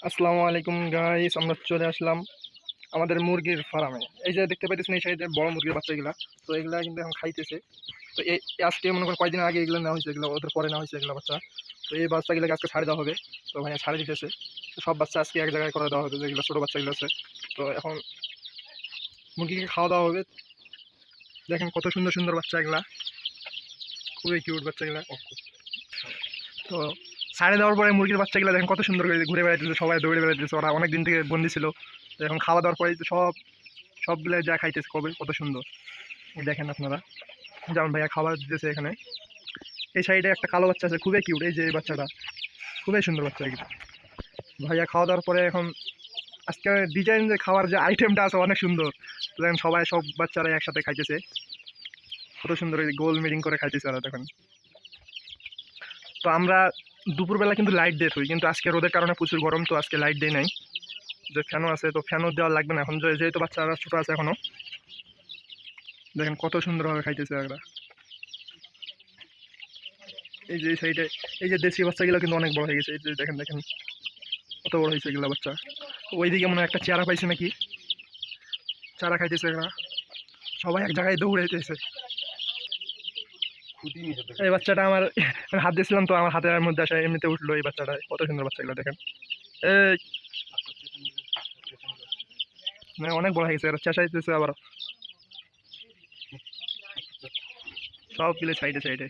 আসসালামু আলাইকুম গাইস, আমরা চলে আসলাম আমাদের মুরগির ফার্মে। এই যে দেখতে পাইতেছেন এই সাইডে বড় মুরগির বাচ্চাগুলা, তো এগুলা কিন্তু এখন খাইতেছে। তো এই আজকে মনে করেন কয়েকদিন আগে এগুলো নেওয়া হয়েছে, এগুলো ওদের পরে নেওয়া হয়েছে এগুলো বাচ্চা। তো এই বাচ্চাগুলোকে আজকে ছাড়ে দেওয়া হবে। তো ভাইয়া ছাড়ে দিতেছে। তো সব বাচ্চা আজকে এক জায়গায় করে দেওয়া হবে, যেগুলো ছোটো বাচ্চাগুলো আছে। তো এখন মুরগিকে খাওয়া দাওয়া হবে। দেখেন কত সুন্দর সুন্দর বাচ্চা এগুলা, খুবই কিউট বাচ্চাগুলা। তো ছাড়ে দেওয়ার পরে মুরগির বাচ্চাগুলো দেখেন কত সুন্দর করে ঘুরে বেড়াইতেছে, সবাই দৌড়ে বেড়াইতেছে। ওরা অনেক দিন থেকে বন্দি ছিল, তো এখন খাওয়া দাওয়ার পরে সবগুলো যা খাইতেছে কবে কত সুন্দর দেখেন আপনারা। যেমন ভাইয়া খাবার দিতেছে এখানে। এই সাইডে একটা কালো বাচ্চা আছে, খুবই কিউট। এই যে এই বাচ্চাটা খুবই সুন্দর বাচ্চা এগুলো। ভাইয়া খাওয়া দাওয়ার পরে এখন আজকে ডিজাইন যে খাওয়ার যে আইটেমটা আছে অনেক সুন্দর। তো দেখেন সবাই সব বাচ্চারা একসাথে খাইতেছে, কত সুন্দর গোল মিটিং করে খাইতেছে ওরা দেখেন। তো আমরা দুপুরবেলা কিন্তু লাইট দিয়ে থই, কিন্তু আজকে রোদের কারণে প্রচুর গরম, তো আজকে লাইট দেয় নাই। যে ফ্যানও আছে, তো ফ্যানও দেওয়া লাগবে না এখন, যেহেতু বাচ্চারা ছোটো আছে এখনও। দেখেন কত সুন্দরভাবে খাইতেছে এরা। এই যে এই সাইডে এই যে দেশি বাচ্চাগুলো কিন্তু অনেক বড় হয়ে গেছে। এই যে দেখেন দেখেন কত বড় হয়েছে এগুলো বাচ্চা। ওইদিকে মনে হয় একটা চারা পাইছে নাকি, চারা খাইতেছে এরা। সবাই এক জায়গায় দৌড়াইতেছে। এই বাচ্চাটা আমার হাত দিয়েছিলাম, তো আমার হাতের মধ্যে আসা এমনিতে উঠলো। এই বাচ্চাটা কত সুন্দর বাচ্চাগুলো দেখেন। এই মানে অনেক বড় হয়ে গেছে, এরা চেঁচাইতেছে আবার। সব গেলে সাইডে সাইডে।